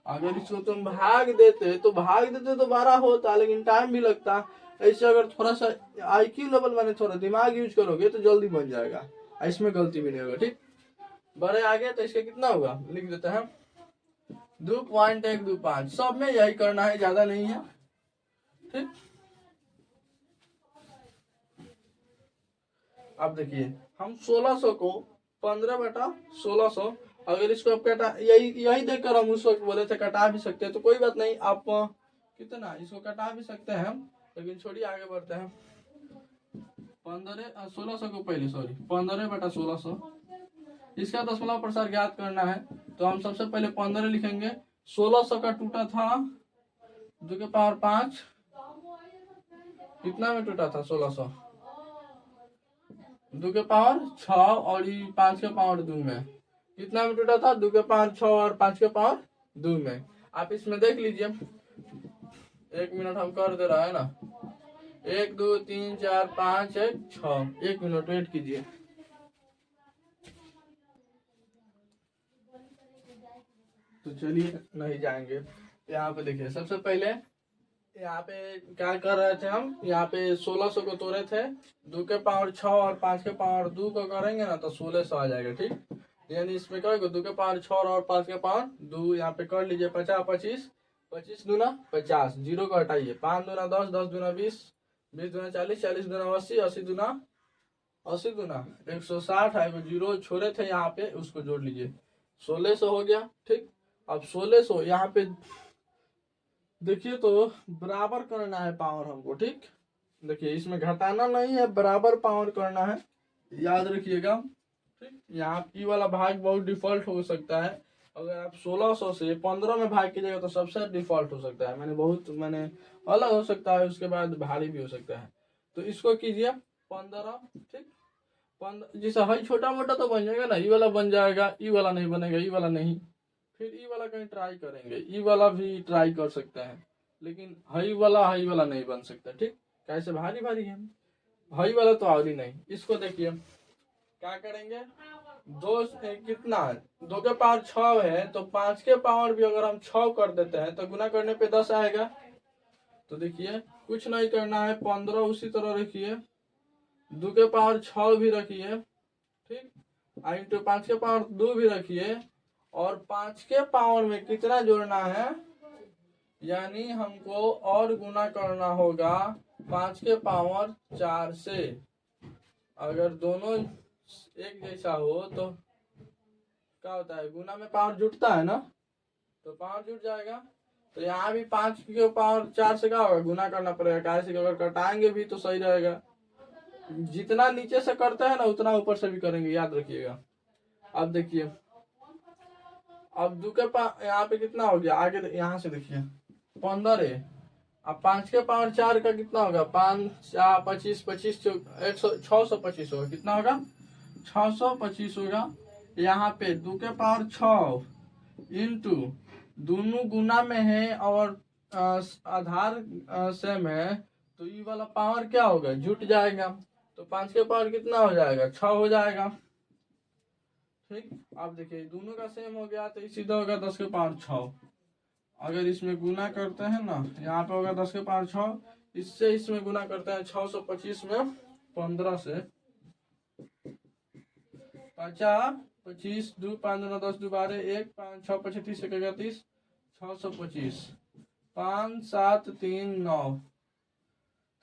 अगर इसको तुम भाग देते तो 12 होता, लेकिन टाइम भी लगता। ऐसे अगर थोड़ा सा IQ लेवल माने थोड़ा दिमाग यूज करोगे तो जल्दी बन जाएगा, इसमें गलती भी नहीं होगा। ठीक, बड़े आगे तो इसका कितना होगा, लिख देते हैं 2.125, सब में यही करना है, ज्यादा नहीं है। ठीक, अब देखिए हम 1600 को 15/1600, अगर इसको आप कटा, यही देखकर हम उस वक्त बोले थे कटा भी सकते हैं, तो कोई बात नहीं, आप कितना इसको कटा भी सकते हैं, लेकिन छोड़िए आगे बढ़ते हैं। 1600 को पहले, सॉरी 15/1600, इसका दशमलव प्रसार ज्ञात करना है। तो हम सबसे पहले 15 लिखेंगे, 1600 का टूटा था 2 के पावर 5, कितना में टूटा था 1600, 2 के पावर 6 और 5 के पावर 2 में, कितना में टूटा था, 2 के पावर 6 और 5 के पावर 2 में। आप इसमें देख लीजिए, 1 मिनट हम कर दे रहा है ना। 1 2 3 4 5 6, 1 मिनट वेट कीजिए। तो चलिए नहीं जाएंगे। यहाँ पे देखिए, सबसे पहले यहाँ पे क्या कर रहे थे हम, यहाँ पे 1600 को तोड़े थे। 2 के पावर 6 और 5 के पावर 2 को करेंगे ना तो 1600 आ जाएगा। ठीक, यानी इसमें करेंगे 2 के पावर 6 और 5 के पावर 2, यहाँ पे कर लीजिए 50 25, 25 दूना 50, जीरो को हटाइए, 5 दूना 10, 10 दूना 20, 20 दूना 40, 40 दूना 80, 80 दूना 80 दूना 160 है। जीरो छोड़े थे यहाँ पे, उसको जोड़ लीजिए, 1600 हो गया। ठीक, अब 1600 यहाँ पे देखिए, तो बराबर करना है पावर हमको। ठीक, देखिए इसमें घटाना नहीं है, बराबर पावर करना है, याद रखिएगा। ठीक, यहाँ ई वाला भाग बहुत डिफॉल्ट हो सकता है। अगर आप 1600 से 15 में भाग कीजिएगा तो सबसे डिफॉल्ट हो सकता है, मैंने अलग हो सकता है, उसके बाद भारी भी हो सकता है। तो इसको कीजिए 15। ठीक, 15 जैसा है, छोटा मोटा तो बन जाएगा ना, ई वाला बन जाएगा, ई वाला नहीं बनेगा, ई वाला नहीं। फिर ई वाला कहीं ट्राई करेंगे, ई वाला भी ट्राई कर सकते हैं, लेकिन हई वाला नहीं बन सकता। ठीक, कैसे भारी भारी है, हई वाला तो और ही नहीं। इसको देखिए क्या करेंगे, कितना है, 2 के पावर 6 है, तो 5 के पावर भी अगर हम 6 कर देते हैं तो गुना करने पे 10 आएगा। तो देखिए कुछ नहीं करना है, 15 उसी तरह रखिए, 2 के पावर 6 भी रखिए। ठीक, इंटू 5 के पावर 2 भी रखिए, और 5 के पावर में कितना जोड़ना है, यानी हमको और गुना करना होगा 5 के पावर 4 से। अगर दोनों एक जैसा हो तो क्या होता है, गुना में पावर जुटता है ना, तो पावर जुट जाएगा। तो यहाँ भी 5 के पावर 4 से क्या होगा, गुना करना पड़ेगा, कैसे अगर कटाएंगे भी तो सही रहेगा। जितना नीचे से करते हैं ना उतना ऊपर से भी करेंगे, याद रखिएगा। अब देखिए, अब 2 के पावर यहाँ पे कितना हो गया, आगे यहाँ से देखिए 15 है। अब 5 के पावर 4 का कितना होगा, 5 4 25 25 625 होगा, कितना होगा 625 होगा। यहाँ पे 2 के पावर 6 इंटू दोनों गुना में है और आधार सेम है, तो ये वाला पावर क्या होगा, जुट जाएगा। तो 5 के पावर कितना हो जाएगा, 6 हो जाएगा। ठीक, अब देखिए दोनों का सेम हो गया, तो ये सीधा होगा 10 के पावर 6। अगर इसमें गुना करते हैं ना, यहाँ पे होगा 10 के पावर 6, इससे इसमें गुना करते हैं 625 में 15 से, 50 25 2 5 2 10 2 12 1 5 6 25 30 1 31 625 5 7 3 9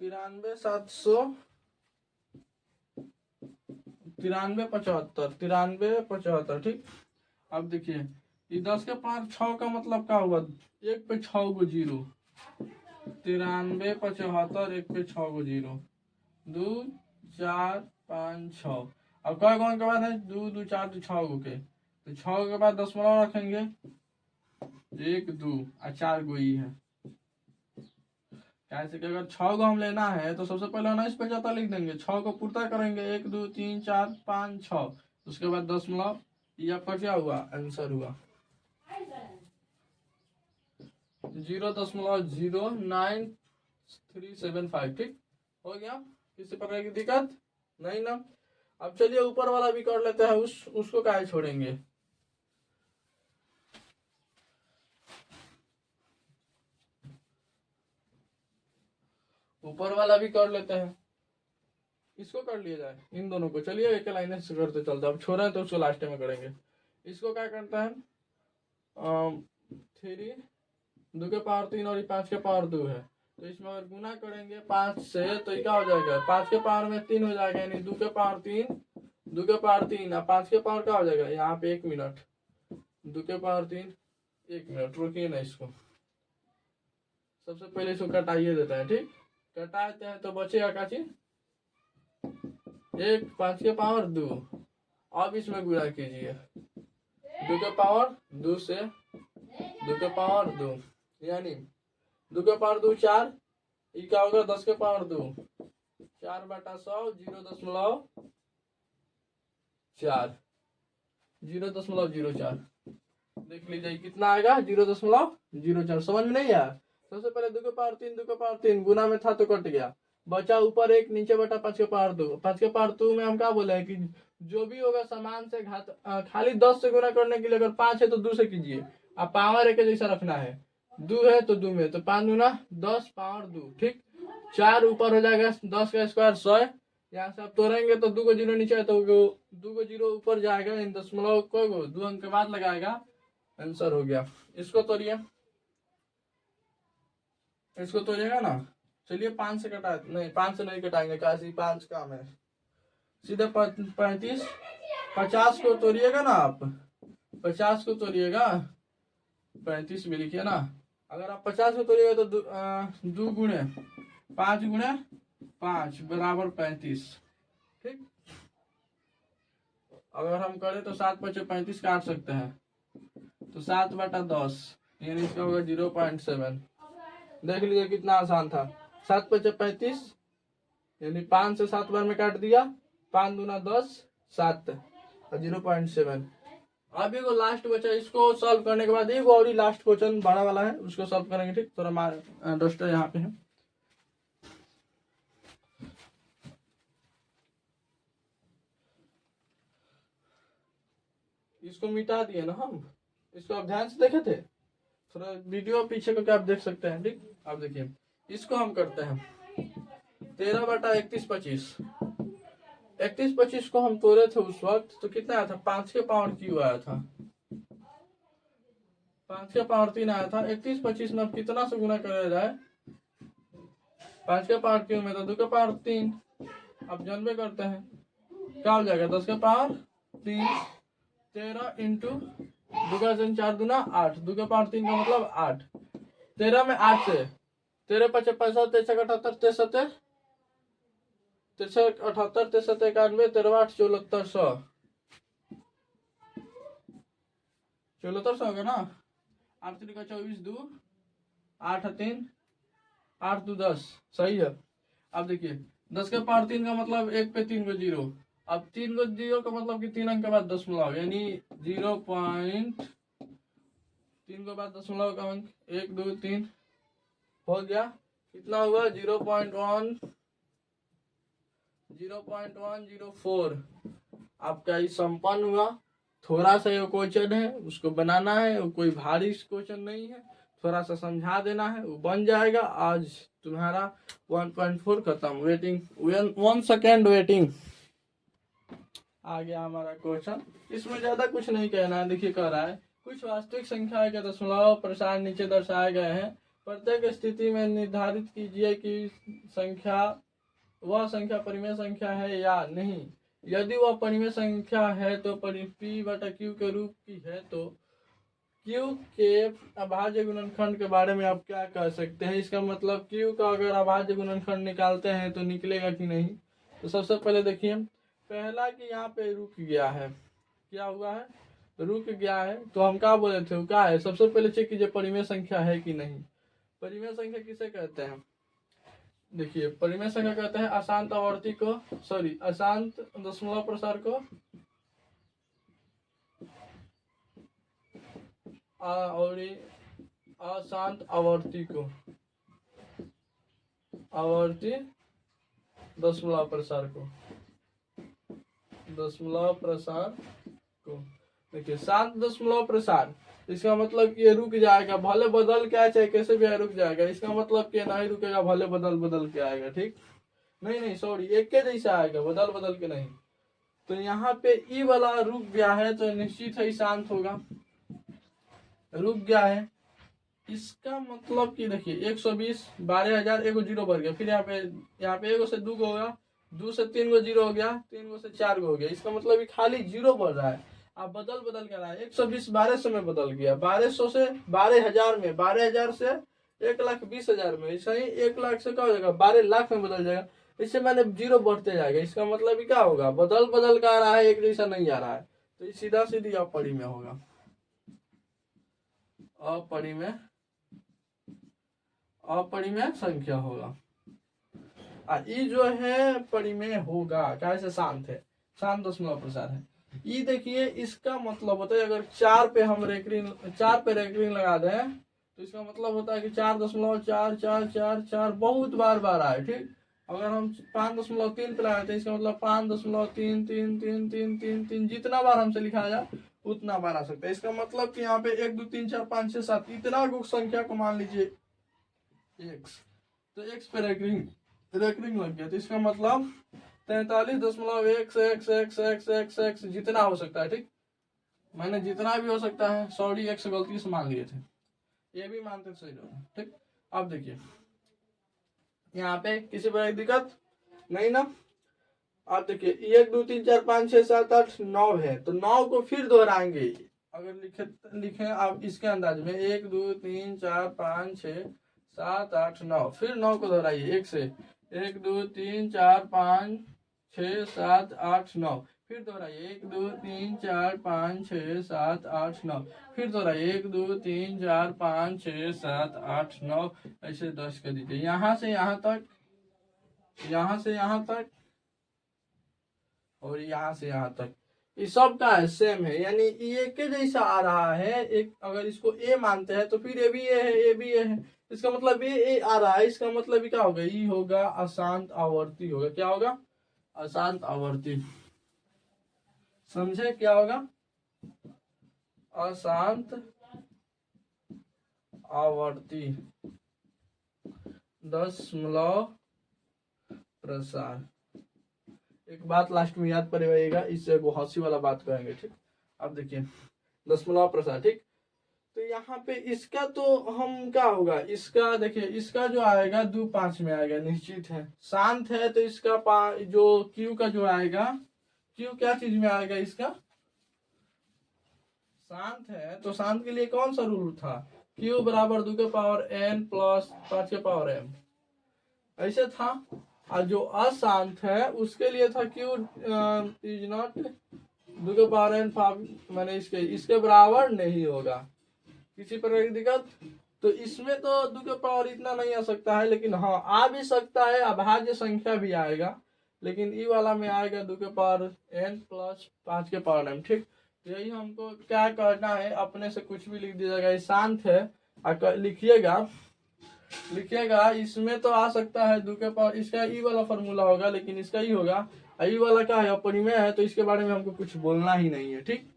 93 700 93 75 93 75। ठीक, अब देखिए ये 10 के पावर 6 का मतलब क्या हुआ, 1 पे 6 को जीरो, 93 75 1 पे 6 को जीरो, 2 4 5 6। अब कौन कौन के बाद है, 2 2 4 2 6 गो के, तो 6 के बाद दशमलव रखेंगे, 1 2 और 4 गो ही है। कैसे कि अगर 6 को हम लेना है तो सबसे पहले 19 लिख देंगे, 6 को पूर्ता करेंगे, 1 2 3 4 5 6, उसके बाद दशमलव, ये आपका क्या हुआ, आंसर हुआ 0.09375। ठीक हो गया, किसी प्रकार की दिक्कत नहीं ना। अब चलिए ऊपर वाला भी कर लेते हैं, उसको काहे छोड़ेंगे। ऊपर वाला भी कर लेते हैं, इसको कर लिया जाए, इन दोनों को। चलिए एक लाइन से करते चलते, अब छोड़े तो उसको लास्ट में करेंगे। इसको क्या करते हैं, 3 2 के पावर 3 और 5 के पावर 2 है, तो इसमें अगर गुना करेंगे 5 से तो ये क्या हो जाएगा, 5 के पावर में 3 हो जाएगा, यानी 2 के पावर 3 2 के पावर 3 और 5 के पावर क्या हो जाएगा, यहाँ पे 1 मिनट, 2 के पावर 3 1 मिनट रुकिए ना, इसको सबसे पहले इसको कटाइए देते हैं। ठीक, कटाते हैं तो बचेगा क्या चीज, 1 5 के पावर 2। अब इसमें गुणा कीजिए 2 के पावर 2 से 2 के पावर 2, यानी 2 के पावर 2 4, ये क्या होगा 10 के पावर 2, 4/100 0.4 0.04। देख लीजिए कितना आएगा, 0.04। समझ में नहीं आया, सबसे पहले 2 के पावर 3, 2 के पावर 3 गुना में था तो कट गया, बचा ऊपर 1, नीचे बटा 5 के पावर 2। 5 के पावर 2 में हम क्या बोले हैं कि जो भी होगा समान से घात खाली 10 से गुना करने के लिए अगर 5 है तो 2 से कीजिए। अब पावर एक जैसा रखना है, 2 है तो 2 में, तो 5 दूना 10 पावर 2, ठीक। 4 ऊपर हो जाएगा 10 का स्क्वायर 100। यहाँ से आप तोड़ेंगे तो 2 को 0 नीचे है तो 2 को 0 ऊपर जाएगा, इन दशमलव को 2 अंक के बाद लगाएगा, आंसर हो गया। इसको तोड़िए, इसको तोड़िएगा ना। चलिए 5 से कटा, नहीं 5 से नहीं कटाएंगे, काशी 5 काम है, सीधा 35। 50 को तोड़िएगा ना आप, 50 को तोड़िएगा, 35 भी लिखिए ना। अगर आप 50 को तोड़िएगा तो 2 गुणे 5 गुणे 5 बराबर 35, ठीक। अगर हम करें तो 7 5 35 काट सकते हैं, तो 7 बटा 10 यानी इसका होगा 0.7। देख लीजिए कितना आसान था। 7 5 35 यानी 5 से 7 बार में काट दिया, 5 दूना 10, 7 और 0.7। अब एगो लास्ट बचा, इसको सॉल्व करने के बाद एगो और ही लास्ट क्वेश्चन बड़ा वाला है, उसको सॉल्व करेंगे, ठीक। थोड़ा डस्टर यहाँ पे है, इसको मिटा दिए ना हम, इसको आप ध्यान से देखे थे, थोड़ा वीडियो पीछे को क्या आप देख सकते हैं, ठीक। आप देखिए इसको हम करते हैं 13 बटा 31 25। 31 25 को हम तोड़े थे उस वक्त तो कितना आया था, 5 के पावर क्यू आया था, 5 के पावर 3 आया था। 31 25 में अब कितना से गुना करा जाए, 5 के पावर क्यू में तो 2 के पावर 3, अब जानबे करते हैं क्या हो जाएगा, 10 के पावर 3, 13 इंटू 2 का 4 दूना 8, 2 के पावर 3 का मतलब 8। 13 में 8 से 13 5 65 63 78 73 63 78 63 91 13 8 7400 7400 होगा ना। 8 3 का 24 2 8 3 8 2 10, सही है। अब देखिए 10 के पावर 3 का मतलब 1 पे 3 को 0, अब 3 को 0 का मतलब कि 3 अंक के बाद दशमलव यानी 0. 3 के बाद दशमलव का अंक 1 2 3 हो गया, कितना हुआ 0.104। आपका ये संपन्न हुआ। थोड़ा सा ये क्वेश्चन है, उसको बनाना है, वो कोई भारी क्वेश्चन नहीं है, थोड़ा सा समझा देना है, वो बन जाएगा। आज तुम्हारा 1.4 खत्म। Waiting 1 second waiting. आ गया हमारा क्वेश्चन। इसमें ज्यादा कुछ नहीं कहना है। देखिए कह रहा है कुछ वास्तविक संख्या के दशमलव प्रसार नीचे दर्शाए गए हैं, प्रत्येक स्थिति में निर्धारित कीजिए कि वह संख्या परिमेय संख्या है या नहीं। यदि वह परिमेय संख्या है तो P बटा Q के रूप की है तो Q के अभाज्य गुणनखंड के बारे में आप क्या कह सकते हैं। इसका मतलब Q का अगर अभाज्य गुणनखंड निकालते हैं तो निकलेगा कि नहीं। तो सबसे पहले देखिए पहला कि यहाँ पे रुक गया है, क्या हुआ है, रुक गया है, तो हम क्या बोले थे, क्या है, सबसे पहले चेक कीजिए परिमेय संख्या है कि नहीं। परिमेय संख्या किसे कहते हैं, देखिए परिमेय संख्या कहते हैं अशांत आवर्ती को, सॉरी अशांत दशमलव प्रसार को और अशांत आवर्ती को, आवर्ती दशमलव प्रसार को, दशमलव प्रसार को। देखिए शांत दशमलव प्रसार, इसका मतलब कि ये रुक जाएगा, भले बदल के आए चाहे कैसे भी रुक जाएगा। इसका मतलब कि नहीं रुकेगा, भले बदल के आएगा, ठीक। नहीं सॉरी, एक के जैसा आएगा, बदल के नहीं। तो यहाँ पे ई वाला रुक गया है तो निश्चित है शांत होगा, रुक गया है। इसका मतलब कि देखिए 120 12000 एगो 0 बढ़ गया, फिर यहाँ पे एगो से 2 को होगा, 2 से 3 को 0 हो गया, 3 को से 4 को हो गया। इसका मतलब खाली 0 बढ़ रहा है। अब बदल कर रहा है। 120 1200 में बदल गया, 1200 से 12000 में, 12000 से 1,20,000 में, ऐसा ही 1 लाख से क्या हो जाएगा 12 लाख में बदल जाएगा। इससे मैंने 0 बढ़ते जाएगा। इसका मतलब क्या होगा, बदल का आ रहा है, एक जैसा नहीं आ रहा है। तो सीधा सीधी अपरिमेय होगा, अपरिमेय संख्या होगा। ये जो है परिमेय होगा, कैसे शांत है, शांत दशमलव प्रसार है। ये देखिए इसका मतलब होता है अगर 4 पे रेकरिंग लगा दें तो इसका मतलब होता है कि 4.44444 बहुत बार बार आए, ठीक। अगर हम 5.3 पे लगाते हैं, इसका मतलब 5.3333333 जितना बार हमसे लिखा जाए उतना बार आ सकता है। इसका मतलब कि यहाँ पे 1 2 3 4 5 6 7 इतना संख्या को मान लीजिए एक्स, तो एक्स पे रेकरिंग लग गया, तो इसका मतलब 43.1 जितना हो सकता है, ठीक। मैंने जितना भी हो सकता है, सॉरी एक्स गलती से मान लिए थे, ये भी मानते सही रहो, ठीक। अब देखिए यहाँ पे किसी पर दिक्कत नहीं ना। आप देखिए 1 2 3 4 5 6 7 8 9 है, तो 9 को फिर दोहराएंगे। अगर लिखे आप इसके अंदाज में 1 2 3 4 5 6 7 8 9, फिर 9 को दोहराइए एक से, 1 2 3 4 5 6 7 8 9, फिर दोहराइए 1 2 3 4 5 6 7 8 9, फिर दोहराइए 1 2 3 4 5 6 7 8 9, ऐसे 10 कर दीजिए। यहाँ से यहाँ तक, यहाँ से यहाँ तक और यहाँ से यहाँ तक, इस सब का सेम है, यानी ये के जैसा आ रहा है। एक अगर इसको ए मानते हैं तो फिर ए भी ए है, ए भी ए है, इसका मतलब ए आ रहा है, इसका मतलब क्या होगा, ई होगा, अशांत आवर्ती होगा। क्या होगा? अशांत आवर्ती। समझे क्या होगा? अशांत आवर्ती दशमलव प्रसार। एक बात लास्ट में याद पड़ेगा, इससे वो हंसी वाला बात करेंगे, ठीक। अब देखिए दशमलव प्रसार, ठीक। तो यहाँ पे इसका तो हम क्या होगा, इसका देखिए, इसका जो आएगा 2 5 में आएगा, निश्चित है। शांत है तो इसका जो क्यू का जो आएगा, क्यू क्या चीज में आएगा, इसका शांत है तो शांत के लिए कौन सा रूल था, क्यू बराबर 2 के पावर n प्लस 5 के पावर m, ऐसे था। और जो अशांत है उसके लिए था क्यू इज नॉट 2 के पावर n, मैंने इसके बराबर नहीं होगा। किसी प्रकार की दिक्कत? तो इसमें तो 2 के पावर इतना नहीं आ सकता है, लेकिन हाँ आ भी सकता है, अभाज्य संख्या भी आएगा, लेकिन ई वाला में आएगा 2 के पावर n प्लस 5 के पावर m, ठीक। यही हमको क्या करना है, अपने से कुछ भी लिख दीजिएगा, शांत है लिखिएगा इसमें तो आ सकता है 2 के पावर, इसका ई वाला फॉर्मूला होगा, लेकिन इसका ई होगा, ई वाला क्या है, अपरिमेय है, तो इसके बारे में हमको कुछ बोलना ही नहीं है, ठीक।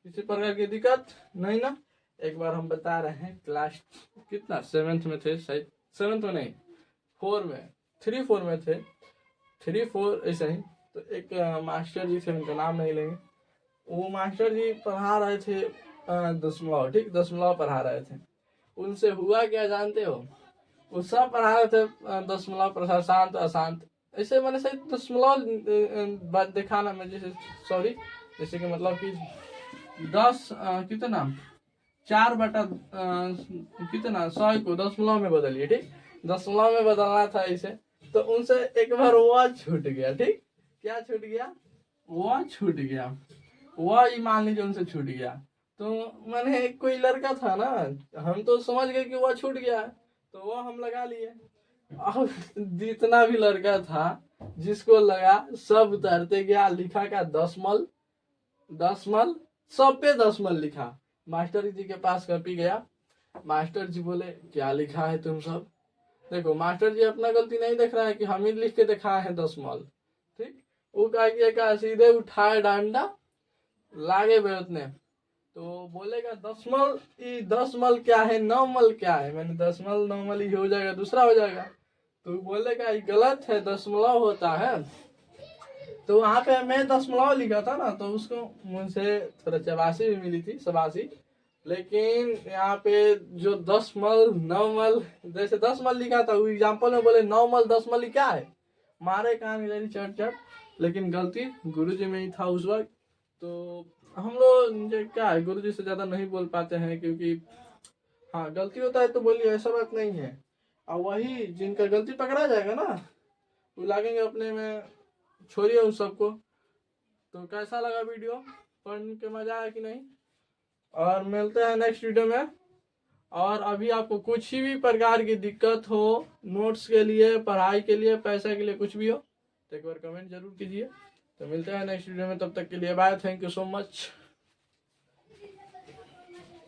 किसी प्रकार की दिक्कत नहीं ना। एक बार हम बता रहे हैं, क्लास कितना 7th में थे शायद, 7th में नहीं 4 में, 3-4 में थे, 3-4 ऐसा ही। तो एक मास्टर जी थे, उनका नाम नहीं लेंगे, वो मास्टर जी पढ़ा रहे थे दशमलव, ठीक, दशमलव पढ़ा रहे थे। उनसे हुआ क्या जानते हो, वो सब पढ़ा रहे थे दशमलव प्रसार, शांत अशांत, ऐसे मैंने सही दशमलव बात दिखाना में, जैसे सॉरी, जैसे कि मतलब कि 10 कितना 4 बटा कितना 100 को दशमलव में बदलिए, ठीक, दशमलव में बदलना था इसे। तो उनसे एक बार वह छूट गया, ठीक। क्या छूट गया? वह छूट गया, वह मान लीजिए उनसे छूट गया। तो मैंने कोई लड़का था ना, हम तो समझ गए कि वह छूट गया है, तो वह हम लगा लिए। अब जितना भी लड़का था जिसको लगा, सब उतारते गया, लिखा का दशमल सब पे दशमल लिखा। मास्टर जी के पास कॉपी गया, मास्टर जी बोले क्या लिखा है तुम सब? देखो मास्टर जी अपना गलती नहीं देख रहा है कि हम ही लिख के दिखाए हैं दशमल, ठीक। वो क्या सीधे उठाए डंडा लागे बेउतने, तो बोलेगा दशमल क्या है, 9 मल क्या है। मैंने 10 मल 9 मल ही हो जाएगा, दूसरा हो जाएगा। तो बोलेगा ये गलत है, दशमलव होता है। तो वहां पे मैं दशमलव लिखा था ना, तो उसको मुझसे थोड़ा 84 भी मिली थी, 87। लेकिन यहाँ पे जो 10 मल 9 मल, जैसे 10 मल लिखा था, वो एग्जाम्पल में बोले 9 मल 10 मल क्या है, मारे कान इधर चट। लेकिन गलती गुरुजी में ही था उस वक्त। तो हम लोग क्या है, गुरुजी से ज्यादा नहीं बोल पाते हैं, क्योंकि हाँ गलती होता है तो बोलिए, ऐसा बात नहीं है। और वही जिनका गलती पकड़ा जाएगा ना, वो लागेंगे अपने में, छोड़िए उन सबको। तो कैसा लगा वीडियो, पढ़ के मजा आया कि नहीं? और मिलते हैं नेक्स्ट वीडियो में। और अभी आपको कुछ भी प्रकार की दिक्कत हो, नोट्स के लिए, पढ़ाई के लिए, पैसे के लिए, कुछ भी हो, तो एक बार कमेंट जरूर कीजिए। तो मिलते हैं नेक्स्ट वीडियो में, तब तक के लिए bye, thank you so much.